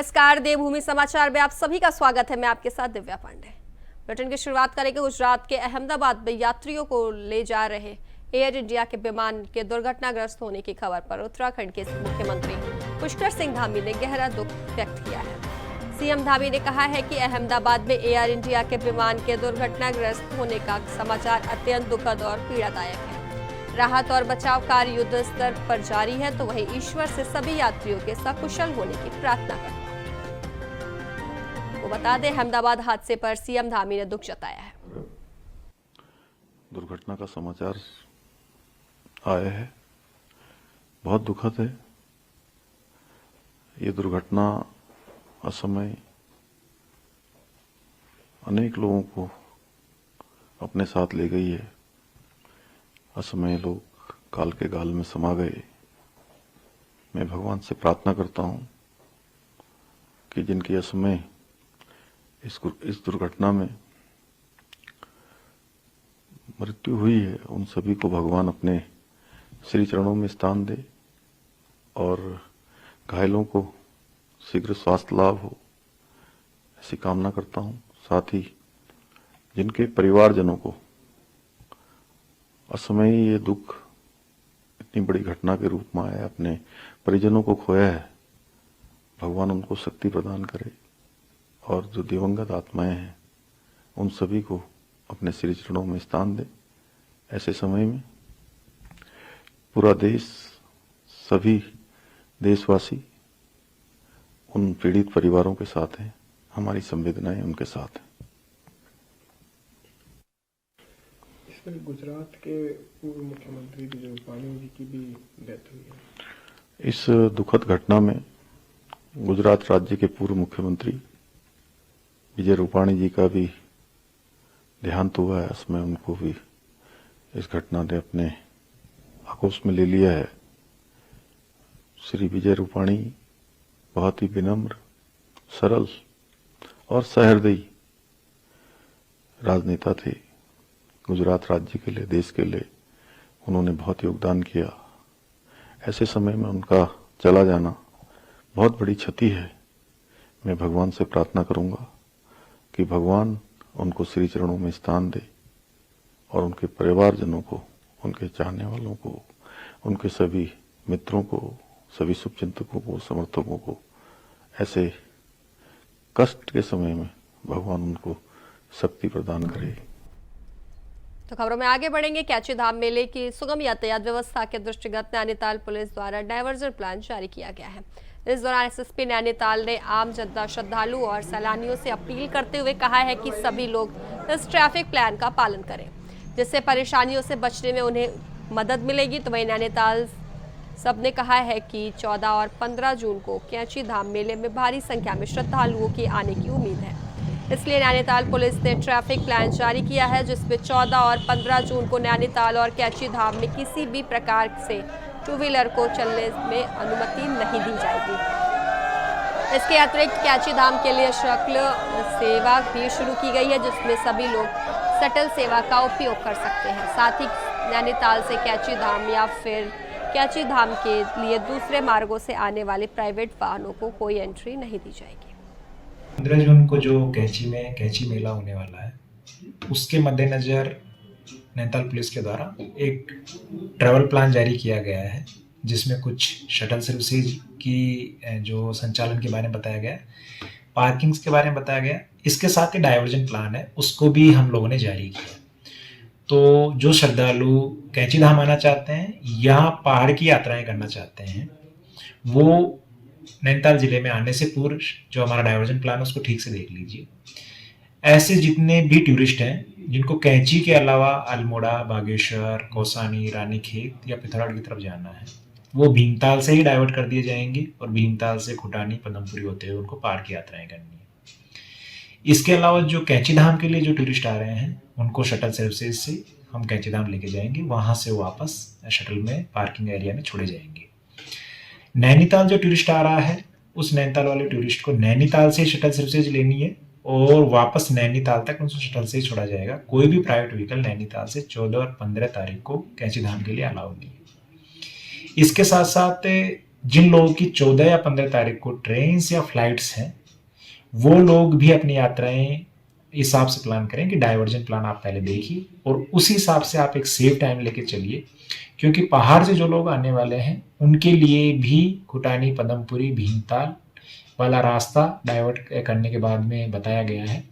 नमस्कार, देवभूमि समाचार में आप सभी का स्वागत है। मैं आपके साथ दिव्या पांडे। बुलेटिन की शुरुआत करेंगे गुजरात के अहमदाबाद में यात्रियों को ले जा रहे एयर इंडिया के विमान के दुर्घटनाग्रस्त होने की खबर पर उत्तराखंड के मुख्यमंत्री पुष्कर सिंह धामी ने गहरा दुख व्यक्त किया है। सीएम धामी ने कहा है कि अहमदाबाद में एयर इंडिया के विमान के दुर्घटनाग्रस्त होने का समाचार अत्यंत दुखद और पीड़ादायक है। राहत और बचाव कार्य युद्ध स्तर पर जारी है, तो वही ईश्वर से सभी यात्रियों के सकुशल होने की प्रार्थना करते हैं। वो बता दें, अहमदाबाद हादसे पर सीएम धामी ने दुख जताया है। दुर्घटना का समाचार आया है, बहुत दुखद है। ये दुर्घटना असमय अनेक लोगों को अपने साथ ले गई है। असमय लोग काल के गाल में समा गए। मैं भगवान से प्रार्थना करता हूं कि जिनकी असमय इस दुर्घटना में मृत्यु हुई है, उन सभी को भगवान अपने श्री चरणों में स्थान दे और घायलों को शीघ्र स्वास्थ्य लाभ हो, ऐसी कामना करता हूं। साथ ही जिनके परिवारजनों को असमय ये दुख इतनी बड़ी घटना के रूप में आया, अपने परिजनों को खोया है, भगवान उनको शक्ति प्रदान करे और जो दिवंगत आत्माएं हैं उन सभी को अपने श्री चरणों में स्थान दे। ऐसे समय में पूरा देश, सभी देशवासी उन पीड़ित परिवारों के साथ हैं। हमारी संवेदनाएं उनके साथ हैं। गुजरात के पूर्व मुख्यमंत्री विजय रूपाणी जी की भी डेथ हुई है। इस दुखद घटना में गुजरात राज्य के पूर्व मुख्यमंत्री विजय रूपाणी जी का भी देहांत हुआ है। इसमें उनको भी इस घटना ने अपने आक्रोश में ले लिया है। श्री विजय रूपाणी बहुत ही विनम्र, सरल और सहृदयी राजनेता थे। गुजरात राज्य के लिए, देश के लिए उन्होंने बहुत योगदान किया। ऐसे समय में उनका चला जाना बहुत बड़ी क्षति है। मैं भगवान से प्रार्थना करूंगा कि भगवान उनको श्री चरणों में स्थान दे और उनके परिवारजनों को, उनके चाहने वालों को, उनके सभी मित्रों को, सभी शुभचिंतकों को, समर्थकों को ऐसे कष्ट के समय में भगवान उनको शक्ति प्रदान करे। तो खबरों में आगे बढ़ेंगे। कैची धाम मेले की सुगम यातायात व्यवस्था के दृष्टिगत नैनीताल पुलिस द्वारा डायवर्जन प्लान जारी किया गया है। इस दौरान एसएसपी नैनीताल ने आम जनता, श्रद्धालु और सैलानियों से अपील करते हुए कहा है कि सभी लोग इस ट्रैफिक प्लान का पालन करें, जिससे परेशानियों से बचने में उन्हें मदद मिलेगी। तो वहीं नैनीताल सबने कहा है कि 14 और 15 जून को कैची धाम मेले में भारी संख्या में श्रद्धालुओं के आने की उम्मीद है। इसलिए नैनीताल पुलिस ने ट्रैफिक प्लान जारी किया है, जिसमें 14 और 15 जून को नैनीताल और कैची धाम में किसी भी प्रकार से टू व्हीलर को चलने में अनुमति नहीं दी जाएगी। इसके अतिरिक्त कैची धाम के लिए शक्ल सेवा भी शुरू की गई है, जिसमें सभी लोग शटल सेवा का उपयोग कर सकते हैं। साथ ही नैनीताल से कैची धाम या फिर कैची धाम के लिए दूसरे मार्गों से आने वाले प्राइवेट वाहनों को कोई एंट्री नहीं दी जाएगी। 15 जून को जो कैची में कैची मेला होने वाला है, उसके मद्देनजर नैनीताल पुलिस के द्वारा एक ट्रैवल प्लान जारी किया गया है, जिसमें कुछ शटल सर्विसेज की जो संचालन के बारे में बताया गया, पार्किंग्स के बारे में बताया गया। इसके साथ ही डाइवर्जन प्लान है, उसको भी हम लोगों ने जारी किया। तो जो श्रद्धालु कैची धाम आना चाहते हैं या पहाड़ की यात्राएं करना चाहते हैं, वो नैनीताल जिले में आने से पूर्व जो हमारा डाइवर्जन प्लान है उसको ठीक से देख लीजिए। ऐसे जितने भी टूरिस्ट हैं जिनको कैंची के अलावा अल्मोड़ा, बागेश्वर, कौसानी, रानीखेत या पिथौरागढ़ की तरफ जाना है, वो भीमताल से ही डाइवर्ट कर दिए जाएंगे और भीमताल से खुटानी, पदमपुरी होते हुए उनको पहाड़ की यात्राएं करनी है। इसके अलावा जो कैंची धाम के लिए जो टूरिस्ट आ रहे हैं, उनको शटल सर्विसेज से हम कैंची धाम लेके जाएंगे, वहां से वापस शटल में पार्किंग एरिया में छोड़े जाएंगे। नैनीताल जो टूरिस्ट आ रहा है, उस नैनीताल वाले टूरिस्ट को नैनीताल से शटल सर्विसेज लेनी है और वापस नैनीताल तक उनको शटल से ही छोड़ा जाएगा। कोई भी प्राइवेट व्हीकल नैनीताल से 14 और 15 तारीख को कैंची धाम के लिए अलाउ नहीं है। इसके साथ साथ जिन लोगों की 14 या 15 तारीख को ट्रेन या फ्लाइट्स हैं, वो लोग भी अपनी यात्राएं इस हिसाब से प्लान करें कि डाइवर्जन प्लान आप पहले देखिए और उसी हिसाब से आप एक सेफ टाइम लेके चलिए, क्योंकि पहाड़ से जो लोग आने वाले हैं उनके लिए भी कुटानी, पदमपुरी, भीमताल वाला रास्ता डाइवर्ट करने के बाद में बताया गया है।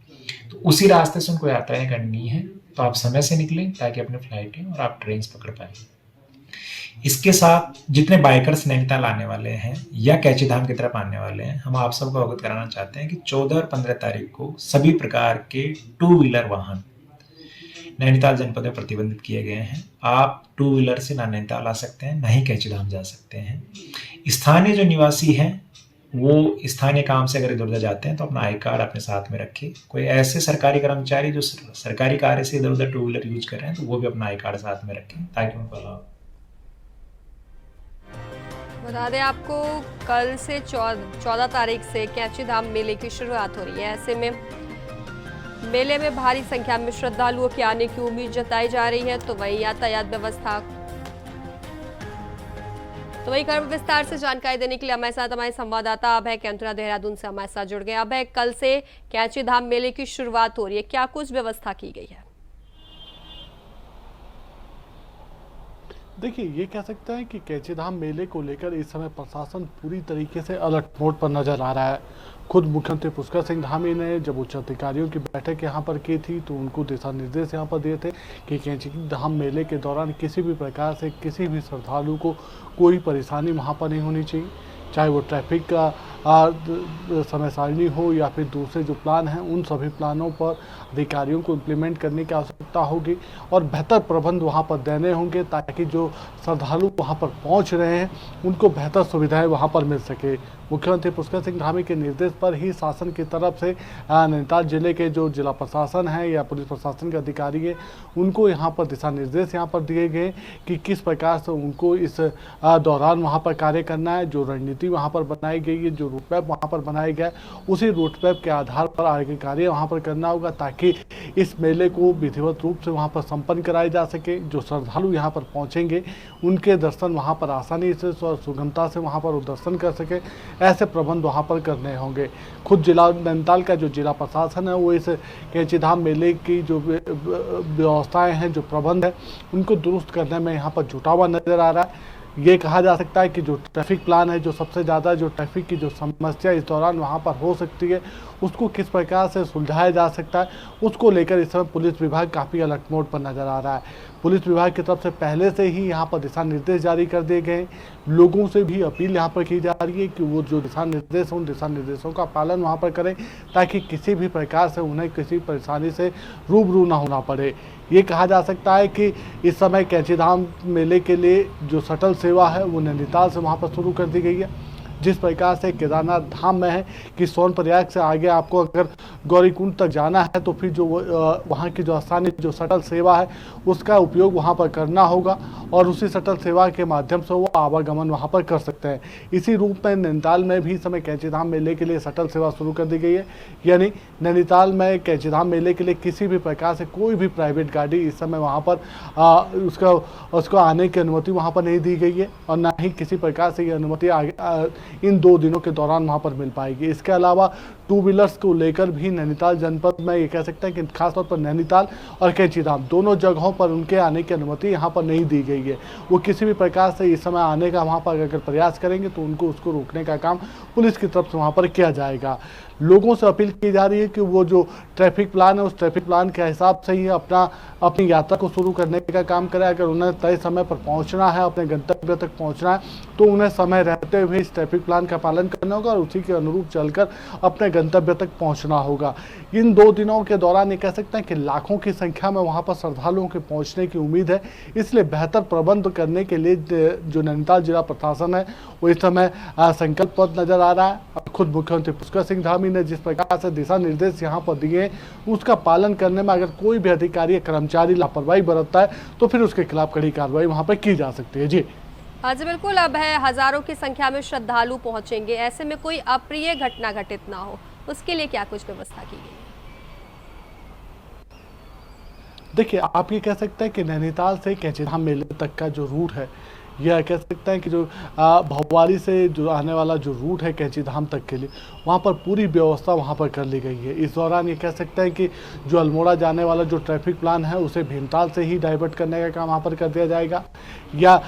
तो उसी रास्ते से उनको यात्राएं करनी है, तो आप समय से निकलें ताकि अपने फ्लाइटें और आप ट्रेन पकड़ पाएं। इसके साथ जितने बाइकर्स नैनीताल आने वाले हैं या कैची धाम की तरफ आने वाले हैं, हम आप सबको अवगत कराना चाहते हैं कि 14 और 15 तारीख को सभी प्रकार के 2 व्हीलर वाहन नैनीताल जनपद में प्रतिबंधित किए गए हैं। आप 2 व्हीलर से ना नैनीताल आ सकते हैं, ना ही कैची धाम जा सकते हैं। स्थानीय जो निवासी हैं वो स्थानीय काम से अगर इधर उधर जाते हैं तो अपना आई कार्ड अपने साथ में रखें। कोई ऐसे सरकारी कर्मचारी जो सरकारी कार्य से इधर उधर 2 व्हीलर यूज कर रहे हैं तो वो भी अपना आई कार्ड साथ में रखें ताकि उनको लाभ। बता दें आपको, कल से 14 तारीख से कैची धाम मेले की शुरुआत हो रही है। ऐसे में मेले में भारी संख्या में श्रद्धालुओं के आने की उम्मीद जताई जा रही है। तो वहीं यातायात व्यवस्था, तो वही खबर विस्तार से जानकारी देने के लिए हमारे साथ हमारे संवाददाता अभय कैंतुरा देहरादून से हमारे साथ जुड़ गए। अभय, कल से कैची धाम मेले की शुरुआत हो रही है, क्या कुछ व्यवस्था की गई है? देखिए, ये कह सकते हैं कि कैची धाम मेले को लेकर इस समय प्रशासन पूरी तरीके से अलर्ट मोड पर नजर आ रहा है। खुद मुख्यमंत्री पुष्कर सिंह धामी ने जब उच्च अधिकारियों की बैठक यहाँ पर की थी तो उनको दिशा निर्देश यहाँ पर दिए थे कि कैची धाम मेले के दौरान किसी भी प्रकार से किसी भी श्रद्धालु को कोई परेशानी वहाँ पर नहीं होनी चाहिए, चाहे वो ट्रैफिक का समय सारणी हो या फिर दूसरे जो प्लान हैं उन सभी प्लानों पर अधिकारियों को इम्प्लीमेंट करने की आवश्यकता होगी और बेहतर प्रबंध वहां पर देने होंगे ताकि जो श्रद्धालु वहां पर पहुंच रहे हैं उनको बेहतर सुविधाएं वहां पर मिल सके। मुख्यमंत्री पुष्कर सिंह धामी के निर्देश पर ही शासन की तरफ से नैनीताल जिले के जो जिला प्रशासन है या पुलिस प्रशासन के अधिकारी है उनको यहाँ पर दिशा निर्देश यहाँ पर दिए गए कि किस प्रकार से उनको इस दौरान वहाँ पर कार्य करना है। जो रणनीति वहाँ पर बनाई गई है, जो रूट मैप वहाँ पर बनाया गया है, उसी रूट मैप के आधार पर आगे कार्य वहाँ पर करना होगा ताकि इस मेले को विधिवत रूप से वहाँ पर संपन्न कराया जा सके। जो श्रद्धालु यहाँ पर पहुँचेंगे उनके दर्शन वहाँ पर आसानी से और सुगमता से वहाँ पर दर्शन कर सके, ऐसे प्रबंध वहाँ पर करने होंगे। खुद जिला नैनीताल का जो जिला प्रशासन है वो इस कैची धाम मेले की जो व्यवस्थाएं हैं, जो प्रबंध है, उनको दुरुस्त करने में यहाँ पर जुटा हुआ नजर आ रहा है। ये कहा जा सकता है कि जो ट्रैफिक प्लान है, जो सबसे ज़्यादा जो ट्रैफिक की जो समस्या इस दौरान वहाँ पर हो सकती है उसको किस प्रकार से सुलझाया जा सकता है, उसको लेकर इस समय पुलिस विभाग काफ़ी अलर्ट मोड पर नज़र आ रहा है। पुलिस विभाग की तरफ से पहले से ही यहाँ पर दिशा निर्देश जारी कर दिए गए। लोगों से भी अपील यहाँ पर की जा रही है कि वो जो दिशा निर्देश हैं उन दिशा निर्देशों का पालन वहाँ पर करें ताकि किसी भी प्रकार से उन्हें किसी परेशानी से रूबरू ना होना पड़े। ये कहा जा सकता है कि इस समय कैची धाम मेले के लिए जो शटल सेवा है वो नैनीताल से वहाँ पर शुरू कर दी गई है। जिस प्रकार से केदारनाथ धाम में है कि सोनप्रयाग से आगे आपको अगर गौरीकुंड तक जाना है तो फिर जो वहाँ की जो स्थानीय जो शटल सेवा है उसका उपयोग वहाँ पर करना होगा और उसी शटल सेवा के माध्यम से वो आवागमन वहाँ पर कर सकते हैं। इसी रूप में नैनीताल में भी इस समय कैची धाम मेले के लिए शटल सेवा शुरू कर दी गई है, यानी नैनीताल में कैची धाम मेले के लिए किसी भी प्रकार से कोई भी प्राइवेट गाड़ी इस समय वहाँ पर उसको आने की अनुमति वहाँ पर नहीं दी गई है और ना ही किसी प्रकार से ये अनुमति इन 2 दिनों के दौरान वहां पर मिल पाएगी। इसके अलावा 2 व्हीलर्स को लेकर भी नैनीताल जनपद में ये कह सकते हैं कि खासतौर पर नैनीताल और कैची धाम दोनों जगहों पर उनके आने की अनुमति यहां पर नहीं दी गई है। वो किसी भी प्रकार से इस समय आने का वहां पर अगर प्रयास करेंगे तो उनको उसको रोकने का काम पुलिस की तरफ से वहां पर किया जाएगा। लोगों से अपील की जा रही है कि वो जो ट्रैफिक प्लान है उस ट्रैफिक प्लान के हिसाब से ही अपनी यात्रा को शुरू करने का काम करें। अगर उन्हें तय समय पर पहुंचना है, अपने गंतव्य तक पहुंचना है, तो उन्हें समय रहते हुए इस ट्रैफिक प्लान का पालन करना होगा और उसी के अनुरूप चलकर अपने गंतव्य तक पहुंचना होगा। इन 2 दिनों के दौरान ये कह सकते हैं कि लाखों की संख्या में वहां पर श्रद्धालुओं के पहुंचने की उम्मीद है। इसलिए बेहतर प्रबंध करने के लिए जो नैनीताल जिला प्रशासन है वो इस समय संकल्पबद्ध नजर आ रहा है। खुद मुख्यमंत्री पुष्कर सिंह धामी ने जिस प्रकार से दिशा निर्देश यहाँ पर दिए उसका पालन करने में अगर कोई भी अधिकारी या कर्मचारी लापरवाही बरतता है तो फिर उसके खिलाफ कड़ी कार्रवाई वहाँ पर की जा सकती है। जी हाँ जी बिल्कुल। अब है हजारों की संख्या में श्रद्धालु पहुंचेंगे, ऐसे में कोई अप्रिय घटना घटित ना हो उसके लिए क्या कुछ व्यवस्था की गई? देखिए, आप ये कह सकते हैं कि नैनीताल से कैची धाम मेले तक का जो रूट है यह कह सकते हैं कि जो भौवाली से जो आने वाला जो रूट है कैंची धाम तक के लिए, वहाँ पर पूरी व्यवस्था वहाँ पर कर ली गई है। इस दौरान ये कह सकते हैं कि जो अल्मोड़ा जाने वाला जो ट्रैफिक प्लान है उसे भीमताल से ही डाइवर्ट करने का काम वहाँ पर कर दिया जाएगा, या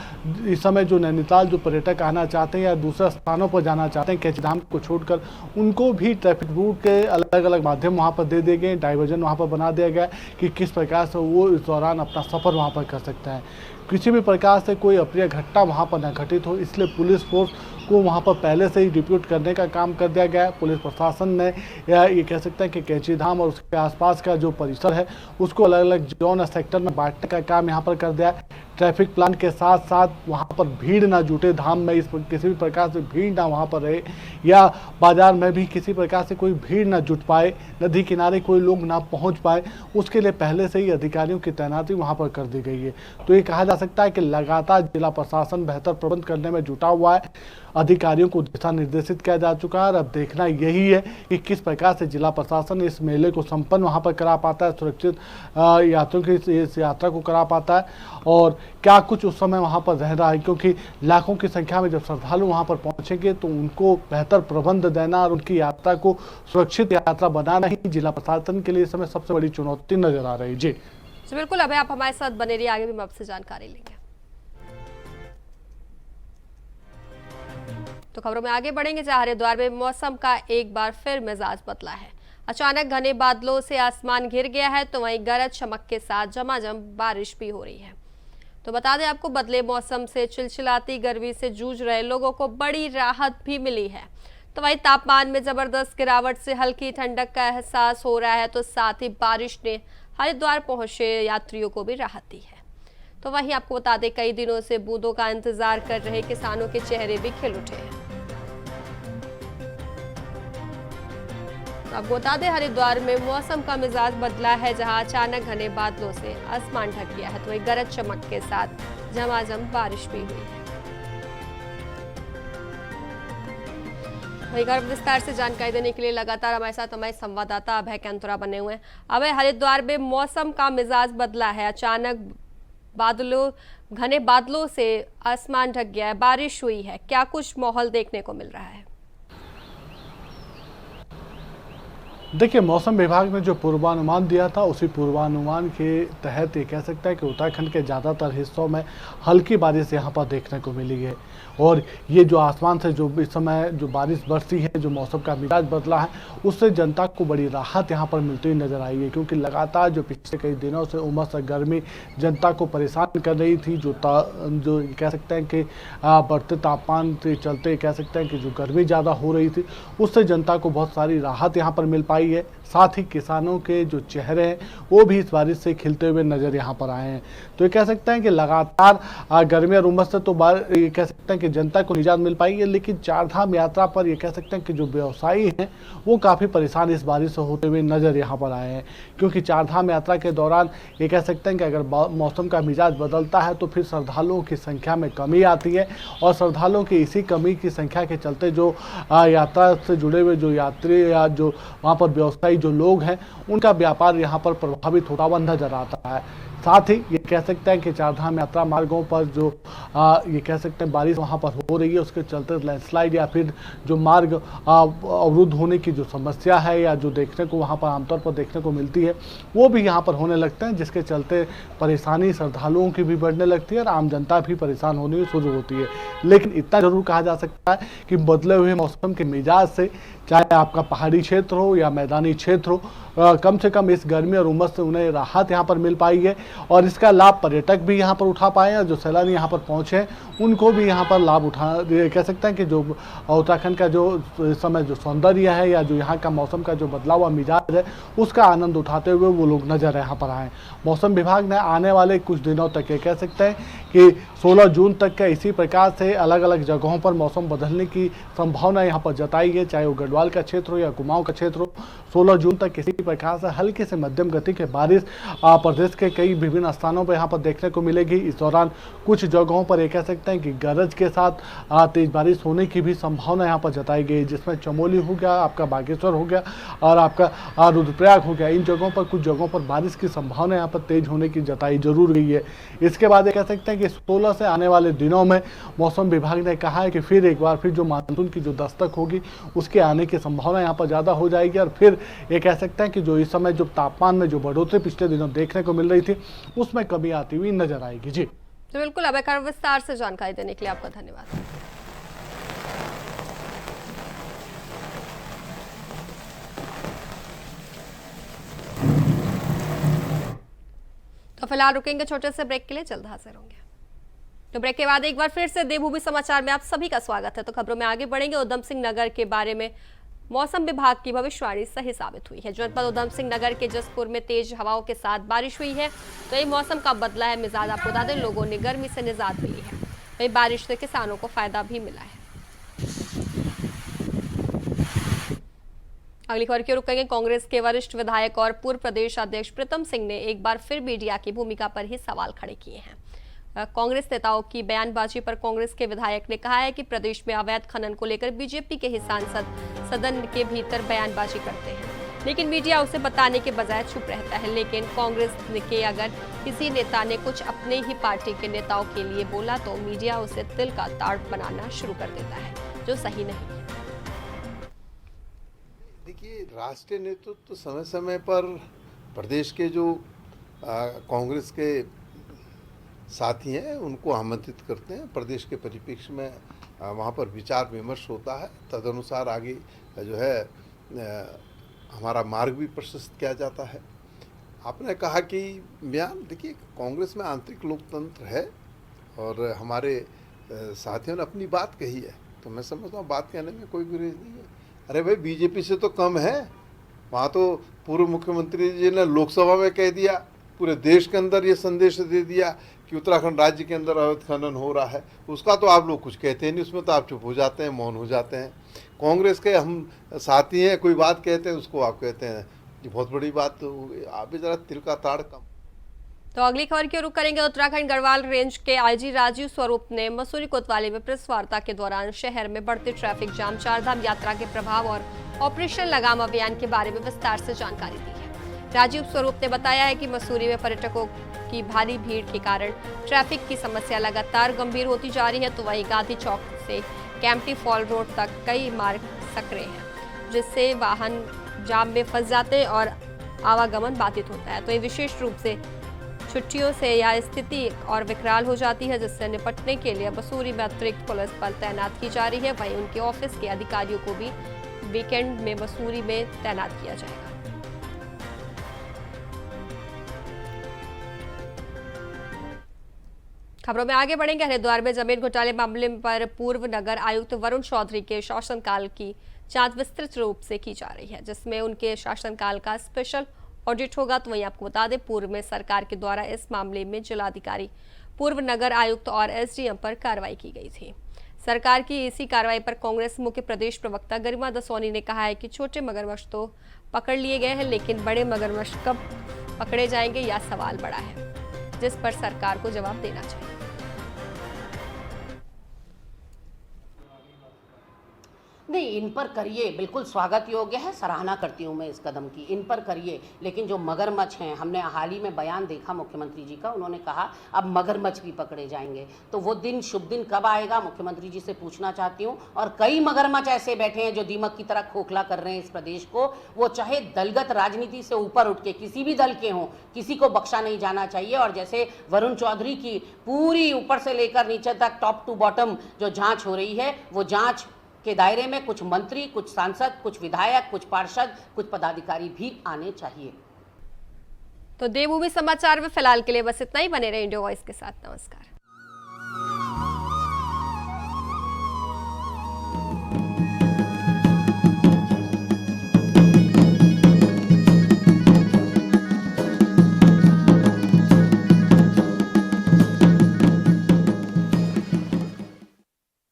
इस समय जो नैनीताल जो पर्यटक आना चाहते हैं या दूसरे स्थानों पर जाना चाहते हैं कैंची धाम को छोड़कर, उनको भी ट्रैफिक रूट के अलग अलग माध्यम वहाँ पर दे दिए गए, डाइवर्जन वहाँ पर बना दिया गया कि किस प्रकार से वो इस दौरान अपना सफ़र वहाँ पर कर सकता है। किसी भी प्रकार से कोई अप्रिय घटना वहाँ पर न घटित हो, इसलिए पुलिस फोर्स को वहाँ पर पहले से ही डिप्यूट करने का काम कर दिया गया है। पुलिस प्रशासन ने या ये कह सकते हैं कि कैंची धाम और उसके आसपास का जो परिसर है उसको अलग अलग जोन और सेक्टर में बांटने का काम यहाँ पर कर दिया है। ट्रैफिक प्लान के साथ साथ वहाँ पर भीड़ ना जुटे धाम में, इस किसी भी प्रकार से भीड़ ना वहाँ पर रहे, या बाजार में भी किसी प्रकार से कोई भीड़ ना जुट पाए, नदी किनारे कोई लोग ना पहुँच पाए, उसके लिए पहले से ही अधिकारियों की तैनाती वहाँ पर कर दी गई है। तो ये कहा जा सकता है कि लगातार जिला प्रशासन बेहतर प्रबंध करने में जुटा हुआ है, अधिकारियों को दिशा निर्देशित किया जा चुका है और अब देखना यही है कि किस प्रकार से जिला प्रशासन इस मेले को संपन्न वहाँ पर करा पाता है, सुरक्षित यात्रियों की इस यात्रा को करा पाता है, और क्या कुछ उस समय वहाँ पर रह रहा है, क्योंकि लाखों की संख्या में जब श्रद्धालु वहाँ पर पहुँचेंगे तो उनको बेहतर प्रबंध देना और उनकी यात्रा को सुरक्षित यात्रा बनाना ही जिला प्रशासन के लिए इस समय सबसे बड़ी चुनौती नजर आ रही है। जी बिल्कुल, अभी आप हमारे साथ बने रहिए, आगे भी हम आपसे जानकारी लेंगे। तो खबरों में आगे बढ़ेंगे जहां हरिद्वार में मौसम का एक बार फिर मिजाज बदला है। अचानक घने बादलों से आसमान घिर गया है तो वहीं गरज चमक के साथ झमाझम बारिश भी हो रही है। तो बता दें आपको, बदले मौसम से चिलचिलाती गर्मी से जूझ रहे लोगों को बड़ी राहत भी मिली है। तो वहीं तापमान में जबरदस्त गिरावट से हल्की ठंडक का एहसास हो रहा है, तो साथ ही बारिश ने हरिद्वार पहुंचे यात्रियों को भी राहत दी है। तो वहीं आपको बता दें, कई दिनों से बूंदों का इंतजार कर रहे किसानों के चेहरे भी खिल उठे हैं। आपको बता दें, हरिद्वार में मौसम का मिजाज बदला है, जहां अचानक घने बादलों से आसमान ढक गया है तो वही गरज चमक के साथ झमाझम बारिश भी हुई है। वही गर्भ विस्तार से जानकारी देने के लिए लगातार हमारे साथ हमारे संवाददाता अभय कैंतुरा बने हुए हैं। अभय, हरिद्वार में मौसम का मिजाज बदला है, अचानक घने बादलों से आसमान ढक गया है, बारिश हुई है, क्या कुछ माहौल देखने को मिल रहा है? देखिए, मौसम विभाग ने जो पूर्वानुमान दिया था उसी पूर्वानुमान के तहत ये कह सकता है कि उत्तराखंड के ज़्यादातर हिस्सों में हल्की बारिश यहाँ पर देखने को मिली है, और ये जो आसमान से जो इस समय जो बारिश बरसी है, जो मौसम का मिजाज बदला है, उससे जनता को बड़ी राहत यहाँ पर मिलती हुई नजर आई है। क्योंकि लगातार जो पिछले कई दिनों से उमस और गर्मी जनता को परेशान कर रही थी, जो कह सकते हैं कि बढ़ते तापमान के चलते कह सकते हैं कि जो गर्मी ज़्यादा हो रही थी, उससे जनता को बहुत सारी राहत यहाँ पर मिल पाई है। साथ ही किसानों के जो चेहरे हैं वो भी इस बारिश से खिलते हुए नजर यहाँ पर आए हैं। तो ये कह सकते हैं कि लगातार गर्मी और उमस से तो ये कह सकते हैं कि जनता को निजात मिल पाई है, लेकिन चारधाम यात्रा पर ये कह सकते हैं कि जो व्यवसायी हैं वो काफ़ी परेशान इस बारिश से होते हुए नजर यहाँ पर आए हैं। क्योंकि चारधाम यात्रा के दौरान ये कह सकते हैं कि अगर मौसम का मिजाज बदलता है तो फिर श्रद्धालुओं की संख्या में कमी आती है, और श्रद्धालुओं की इसी कमी की संख्या के चलते जो यात्रा से जुड़े हुए जो यात्री या जो वहाँ पर व्यवसायी जो लोग हैं उनका व्यापार यहाँ पर प्रभावित होता हुआ नजर आता है। साथ ही ये कह सकते हैं कि चारधाम यात्रा मार्गों पर जो ये कह सकते हैं बारिश वहाँ पर हो रही है, उसके चलते लैंडस्लाइड या फिर जो मार्ग अवरुद्ध होने की जो समस्या है या जो देखने को वहाँ पर आमतौर पर देखने को मिलती है वो भी यहाँ पर होने लगते हैं, जिसके चलते परेशानी श्रद्धालुओं की भी बढ़ने लगती है और आम जनता भी परेशान होनी शुरू होती है। लेकिन इतना जरूर कहा जा सकता है कि बदले हुए मौसम के मिजाज से, चाहे आपका पहाड़ी क्षेत्र हो या मैदानी क्षेत्र हो, कम से कम इस गर्मी और उमस से उन्हें राहत यहाँ पर मिल पाई है, और इसका लाभ पर्यटक भी यहाँ पर उठा पाए हैं। जो सैलानी यहाँ पर पहुँचे हैं उनको भी यहाँ पर लाभ कह सकते हैं कि जो उत्तराखंड का जो इस समय जो सौंदर्य है या जो यहाँ का मौसम का जो बदलाव हुआ मिजाज है उसका आनंद उठाते हुए वो लोग नजर यहाँ पर आए। मौसम विभाग ने आने वाले कुछ दिनों तक ये कह सकते हैं कि 16 जून तक का इसी प्रकार से अलग अलग जगहों पर मौसम बदलने की संभावना यहाँ पर जताई है, चाहे वो गढ़वाल का क्षेत्र हो या कुमाऊं का क्षेत्र हो। 16 जून तक किसी प्रकार से हल्की से मध्यम गति के बारिश प्रदेश के कई विभिन्न स्थानों पर यहाँ पर देखने को मिलेगी। इस दौरान कुछ जगहों पर ये कह सकते हैं कि गरज के साथ तेज बारिश होने की भी संभावना यहाँ पर जताई गई, जिसमें चमोली हो गया, आपका बागेश्वर हो गया और आपका रुद्रप्रयाग हो गया। इन जगहों पर कुछ जगहों पर बारिश की संभावना यहाँ पर तेज होने की जताई जरूर गई है। इसके बाद ये कह सकते हैं कि 16 से आने वाले दिनों में मौसम विभाग ने कहा है कि फिर एक बार जो मानसून की जो दस्तक होगी उसके आने की संभावना यहाँ पर ज़्यादा हो जाएगी और फिर ये कह सकते हैं कि जो इस समय जो तापमान में जो बढ़ोतरी पिछले दिनों देखने को मिल रही थी उसमें कमी आती हुई नजर आएगी। जी तो बिल्कुल, अब एक विस्तार से जानकारी देने के लिए आपका धन्यवाद। तो फिलहाल रुकेंगे छोटे से ब्रेक के लिए, जल्द हाजिर होंगे। तो ब्रेक के बाद एक बार फिर से देवभूमि समाचार में आप सभी का स्वागत है। तो खबरों में आगे बढ़ेंगे। उधम सिंह नगर के बारे में मौसम विभाग की भविष्यवाणी सही साबित हुई है। जनपद उधम सिंह नगर के जसपुर में तेज हवाओं के साथ बारिश हुई है, तो ये मौसम का बदला है मिजाज। आपको बता दें, लोगों ने गर्मी से निजात मिली है। वही बारिश से किसानों को फायदा भी मिला है। अगली खबर की रुकेंगे। कांग्रेस के वरिष्ठ विधायक और पूर्व प्रदेश अध्यक्ष प्रीतम सिंह ने एक बार फिर मीडिया की भूमिका पर ही सवाल खड़े किए हैं। कांग्रेस नेताओं की बयानबाजी पर कांग्रेस के विधायक ने कहा है कि प्रदेश में अवैध खनन को लेकर बीजेपी के ही सांसद सदन के भीतर बयानबाजी करते हैं, लेकिन मीडिया उसे बताने के बजाय चुप रहता है। लेकिन कांग्रेस के अगर किसी नेता ने कुछ अपने ही पार्टी के नेताओं के लिए बोला तो मीडिया उसे तिल का ताड़ बनाना शुरू कर देता है, जो सही नहीं है। देखिए, राष्ट्रीय नेतृत्व तो समय समय पर प्रदेश के जो कांग्रेस के साथी हैं उनको आमंत्रित करते हैं। प्रदेश के परिप्रेक्ष्य में वहाँ पर विचार विमर्श होता है, तदनुसार आगे जो है हमारा मार्ग भी प्रशस्त किया जाता है। आपने कहा कि बयान, देखिए कांग्रेस में आंतरिक लोकतंत्र है और हमारे साथियों ने अपनी बात कही है, तो मैं समझता हूँ बात कहने में कोई गुरेज नहीं है। अरे भाई, बीजेपी से तो कम है। वहाँ तो पूर्व मुख्यमंत्री जी ने लोकसभा में कह दिया, पूरे देश के अंदर ये संदेश दे दिया कि उत्तराखंड राज्य के अंदर अवैध खनन हो रहा है। उसका तो आप लोग कुछ कहते नहीं, उसमें तो आप चुप हो जाते हैं, मौन हो जाते हैं। कांग्रेस के हम साथी हैं, कोई बात कहते हैं उसको आप कहते हैं ये बहुत बड़ी बात, तो आप भी जरा तिल का ताड़ कम। तो अगली खबर की रुख करेंगे। उत्तराखंड गढ़वाल रेंज के आईजी राजीव स्वरूप ने मसूरी कोतवाली में प्रेस वार्ता के दौरान शहर में बढ़ते ट्रैफिक जाम, चारधाम यात्रा के प्रभाव और ऑपरेशन लगाम अभियान के बारे में विस्तार से जानकारी दी है। राजीव स्वरूप ने बताया है कि मसूरी में पर्यटकों की भारी भीड़ के कारण ट्रैफिक की समस्या लगातार गंभीर होती जा रही है, तो वहीं गांधी चौक से कैंपटी फॉल रोड तक कई मार्ग सक्रिय हैं, जिससे वाहन जाम में फंस जाते हैं और आवागमन बाधित होता है। तो ये विशेष रूप से छुट्टियों से यह स्थिति और विकराल हो जाती है, जिससे निपटने के लिए मसूरी में अतिरिक्त पुलिस बल तैनात की जा रही है। वहीं उनके ऑफिस के अधिकारियों को भी वीकेंड में मसूरी में तैनात किया जाएगा। खबरों में आगे बढ़ेंगे। हरिद्वार में जमीन घोटाले मामले पर पूर्व नगर आयुक्त वरुण चौधरी के शासनकाल की जांच विस्तृत रूप से की जा रही है, जिसमें उनके शासनकाल का स्पेशल ऑडिट होगा। तो वहीं आपको बता दें, पूर्व में सरकार के द्वारा इस मामले में जिलाधिकारी, पूर्व नगर आयुक्त और एसडीएम पर कार्रवाई की गई थी। सरकार की इसी कार्रवाई पर कांग्रेस मुख्य प्रदेश प्रवक्ता गरिमा दसोनी ने कहा है कि छोटे मगरमच्छ तो पकड़ लिए गए हैं, लेकिन बड़े मगरमच्छ कब पकड़े जाएंगे यह सवाल बड़ा है, जिस पर सरकार को जवाब देना चाहिए। नहीं, इन पर करिए, बिल्कुल स्वागत योग्य है, सराहना करती हूँ मैं इस कदम की, इन पर करिए। लेकिन जो मगरमच्छ हैं, हमने हाल ही में बयान देखा मुख्यमंत्री जी का, उन्होंने कहा अब मगरमच्छ भी पकड़े जाएंगे। तो वो दिन, शुभ दिन कब आएगा, मुख्यमंत्री जी से पूछना चाहती हूँ। और कई मगरमच्छ ऐसे बैठे हैं जो दीमक की तरह खोखला कर रहे हैं इस प्रदेश को। वो चाहे दलगत राजनीति से ऊपर उठ के किसी भी दल के हों, किसी को बख्शा नहीं जाना चाहिए। और जैसे वरुण चौधरी की पूरी ऊपर से लेकर नीचे तक टॉप टू बॉटम जो जाँच हो रही है, वो जाँच के दायरे में कुछ मंत्री, कुछ सांसद, कुछ विधायक, कुछ पार्षद, कुछ पदाधिकारी भी आने चाहिए। तो देवभूमि समाचार में फिलहाल के लिए बस इतना ही। बने रहे इंडिया वॉइस के साथ। नमस्कार।